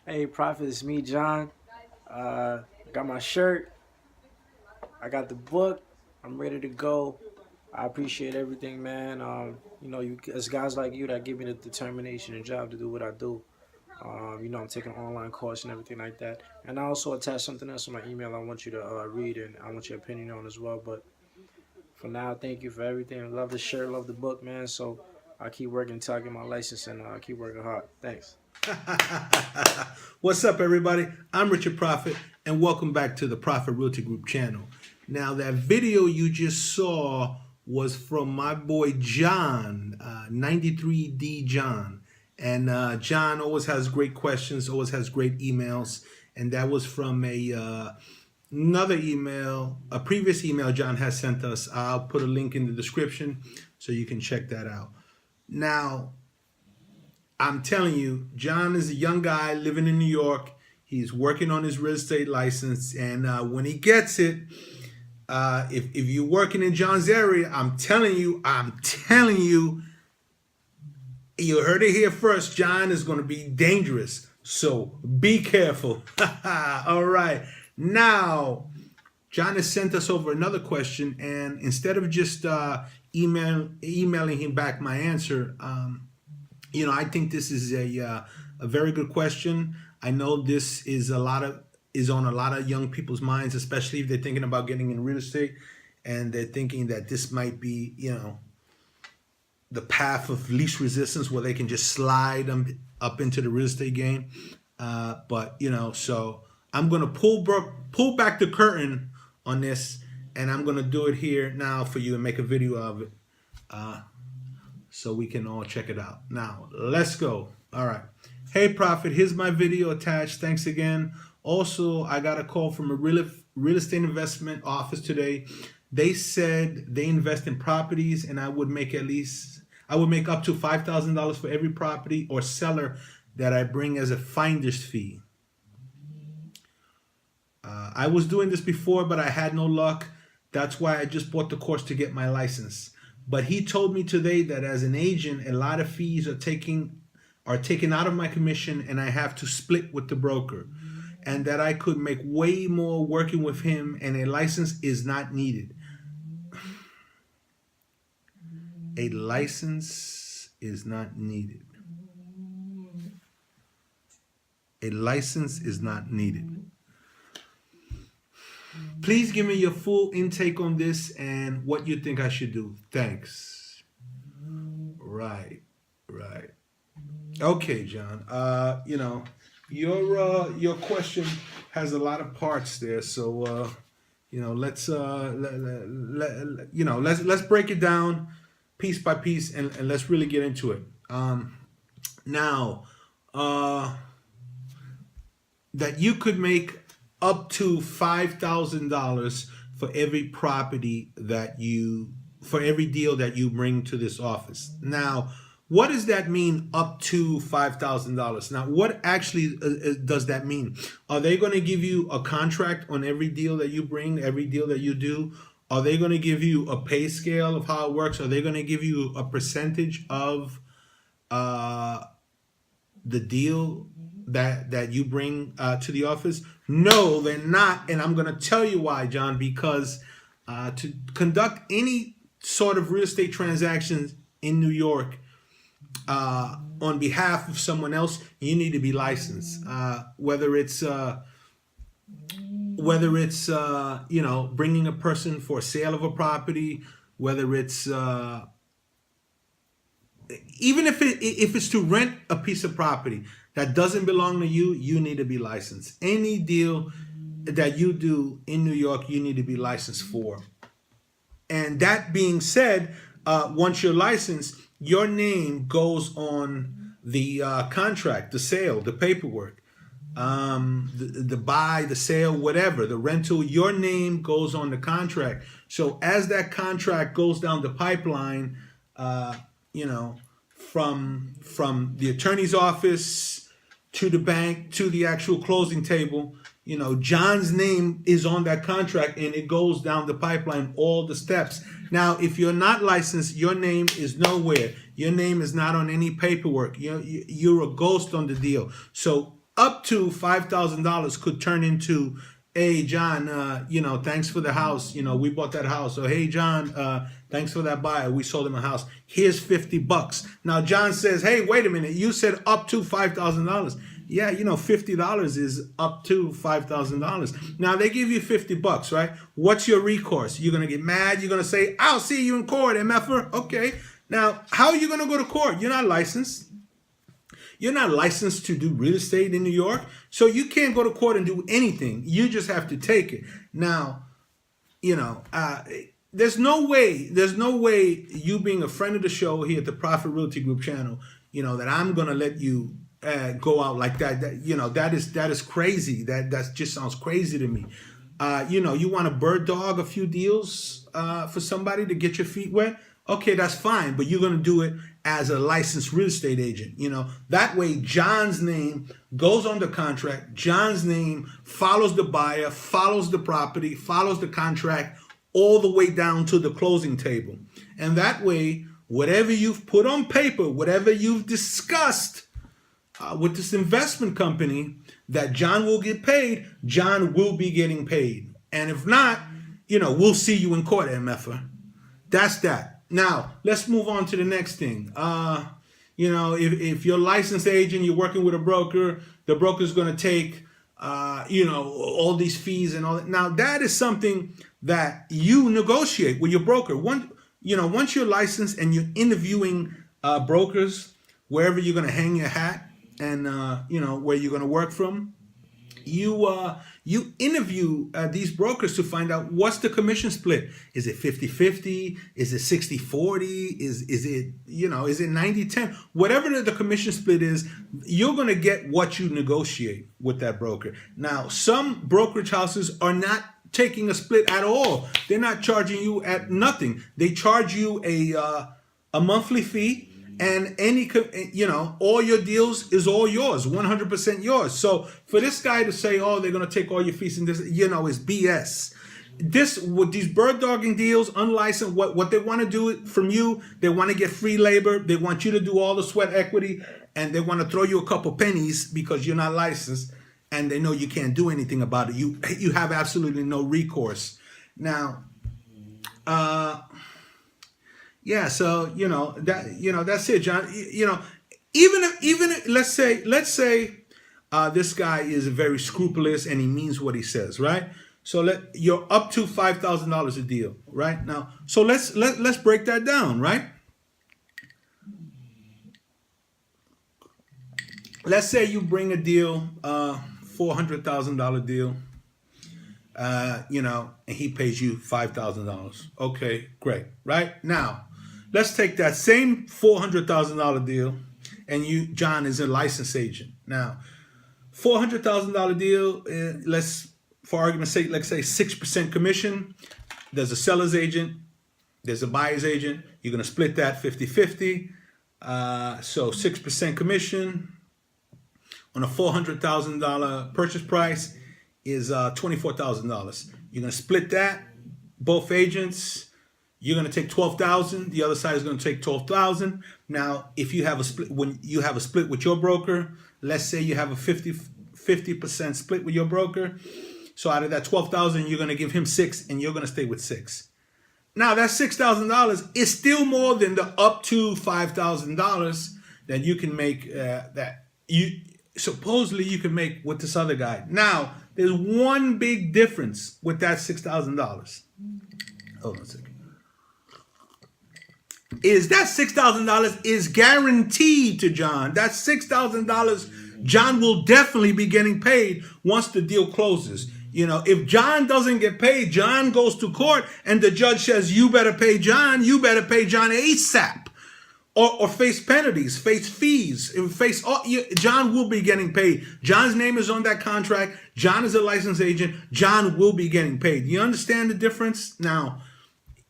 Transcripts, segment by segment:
Hey, Prophet, it's me, John. I got my shirt. I got the book. I'm ready to go. I appreciate everything, man. It's guys like you that give me the determination and job to do what I do. I'm taking an online course and everything like that. And I also attach something else in my email I want you to read and I want your opinion on as well. But for now, thank you for everything. Love the shirt, love the book, man. So I keep working until I get my license and keep working hard. Thanks. What's up, everybody? I'm Richard Prophet, and welcome back to the Prophet Realty Group channel. Now, that video you just saw was from my boy John, 93D John. And John always has great questions, always has great emails. And that was from another email, a previous email John has sent us. I'll put a link in the description so you can check that out. Now, I'm telling you, John is a young guy living in New York. He's working on his real estate license, and when he gets it, if you're working in John's area, I'm telling you, you heard it here first. John is going to be dangerous, so be careful. All right, now John has sent us over another question, and instead of just emailing him back my answer, I think this is a very good question. I know this is on a lot of young people's minds, especially if they're thinking about getting in real estate, and they're thinking that this might be, the path of least resistance where they can just slide them up into the real estate game. So I'm gonna pull back the curtain on this, and I'm gonna do it here now for you and make a video of it. So we can all check it out. Now, let's go. All right. Hey, Prophet, here's my video attached. Thanks again. Also, I got a call from a real estate investment office today. They said they invest in properties, and I would make up to $5,000 for every property or seller that I bring as a finder's fee. I was doing this before, but I had no luck. That's why I just bought the course to get my license. But he told me today that as an agent, a lot of fees are taken out of my commission, and I have to split with the broker, and that I could make way more working with him, and a license is not needed. A license is not needed. A license is not needed. Please give me your full intake on this and what you think I should do. Thanks. Right. Okay, John. Your question has a lot of parts there, so let's break it down piece by piece and let's really get into it. Now, that you could make up to $5,000 for every deal that you bring to this office. Now, what does that mean, up to $5,000? Now, what actually does that mean? Are they going to give you a contract on every deal that you bring, every deal that you do? Are they going to give you a pay scale of how it works? Are they going to give you a percentage of the deal that you bring to the office? No, they're not, and I'm going to tell you why, John. Because to conduct any sort of real estate transactions in New York on behalf of someone else, you need to be licensed. Whether it's bringing a person for sale of a property, whether it's even if it's to rent a piece of property that doesn't belong to you, you need to be licensed. Any deal that you do in New York, you need to be licensed for. And that being said, once you're licensed, your name goes on the contract, the sale, the paperwork, the buy, the sale, whatever, the rental, your name goes on the contract. So as that contract goes down the pipeline, from the attorney's office to the bank to the actual closing table, John's name is on that contract, and it goes down the pipeline, all the steps. Now, if you're not licensed, your name is nowhere. Your name is not on any paperwork. You're a ghost on the deal. So up to $5,000 could turn into, hey John, thanks for the house. We bought that house. Or hey John, thanks for that buyer. We sold him a house. Here's $50. Now John says, hey, wait a minute. You said up to $5,000. Yeah, $50 is up to $5,000. Now they give you $50, right? What's your recourse? You're gonna get mad. You're gonna say, I'll see you in court, MFer. Okay. Now, how are you gonna go to court? You're not licensed. You're not licensed to do real estate in New York, so you can't go to court and do anything. You just have to take it. Now, there's no way you being a friend of the show here at the Prophet Realty Group channel, that I'm gonna let you go out like that. That is crazy. That just sounds crazy to me. You want to bird dog a few deals for somebody to get your feet wet. Okay, that's fine, but you're going to do it as a licensed real estate agent. That way John's name goes on the contract. John's name follows the buyer, follows the property, follows the contract all the way down to the closing table. And that way, whatever you've put on paper, whatever you've discussed with this investment company that John will get paid, John will be getting paid. And if not, we'll see you in court, MFer. That's that. Now, let's move on to the next thing. If you're a licensed agent, you're working with a broker, the broker's going to take, all these fees and all that. Now, that is something that you negotiate with your broker. Once you're licensed and you're interviewing brokers, wherever you're going to hang your hat and, where you're going to work from, you interview these brokers to find out what's the commission split. Is it 50-50? Is it 60-40? Is it 90-10? Whatever the commission split is, you're going to get what you negotiate with that broker. Now, some brokerage houses are not taking a split at all. They're not charging you at nothing. They charge you a monthly fee. And all your deals is all yours, 100% yours. So for this guy to say, oh, they're going to take all your fees and this, is BS. With these bird dogging deals, unlicensed, what they want to do from you, they want to get free labor. They want you to do all the sweat equity, and they want to throw you a couple pennies because you're not licensed, and they know you can't do anything about it. You have absolutely no recourse. Now, yeah, so that's it, John. Even if let's say this guy is very scrupulous and he means what he says, right? So you're up to $5,000 a deal, right? Now, so let's break that down, right? Let's say you bring a deal, $400,000 deal. And he pays you $5,000. Okay, great, right? Now, let's take that same $400,000 deal, and John is a licensed agent. Now, $400,000 deal, for argument's sake, let's say 6% commission. There's a seller's agent, there's a buyer's agent. You're going to split that 50-50. So 6% commission on a $400,000 purchase price is $24,000. You're going to split that, both agents. You're going to take $12,000. The other side is going to take $12,000. Now, if you have a split, when you have a split with your broker, let's say you have a 50% split with your broker. So out of that $12,000, you're going to give him $6,000, and you're going to stay with $6,000. Now that $6,000 is still more than the up to $5,000 that you can make. That you supposedly you can make with this other guy. Now there's one big difference with that $6,000. Hold on a second. Is that $6,000 is guaranteed to John. That $6,000 John will definitely be getting paid once the deal closes. If John doesn't get paid, John goes to court and the judge says, you better pay John ASAP. Or face penalties, face fees, John will be getting paid. John's name is on that contract. John is a licensed agent. John will be getting paid. You understand the difference? Now,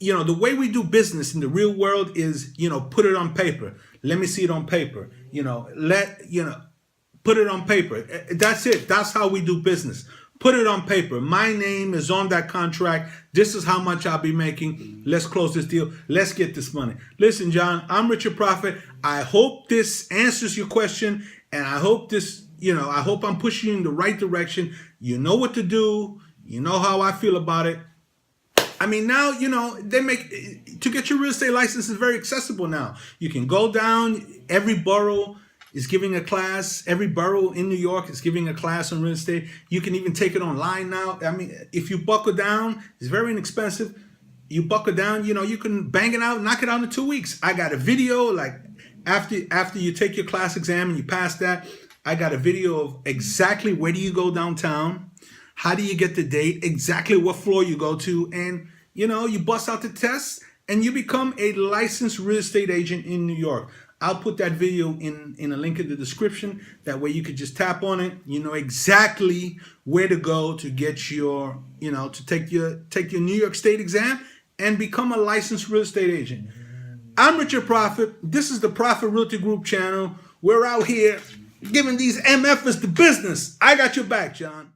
the way we do business in the real world is, put it on paper. Let me see it on paper. Put it on paper. That's it. That's how we do business. Put it on paper. My name is on that contract. This is how much I'll be making. Let's close this deal. Let's get this money. Listen, John, I'm Richard Prophet. I hope this answers your question, and I hope this, I hope I'm pushing you in the right direction. You know what to do. You know how I feel about it. I mean, now, they make, to get your real estate license is very accessible now. You can go down, every borough is giving a class. Every borough in New York is giving a class on real estate. You can even take it online now. I mean, if you buckle down, it's very inexpensive. You buckle down, you can bang it out, knock it out in 2 weeks. I got a video, like, after you take your class exam and you pass that, I got a video of exactly where do you go downtown, how do you get the date, exactly what floor you go to, and you bust out the tests and you become a licensed real estate agent in New York. I'll put that video in a link in the description. That way you could just tap on it. You know exactly where to go to get your, to take your New York State exam and become a licensed real estate agent. I'm Richard Prophet. This is the Prophet Realty Group channel. We're out here giving these MFers the business. I got your back, John.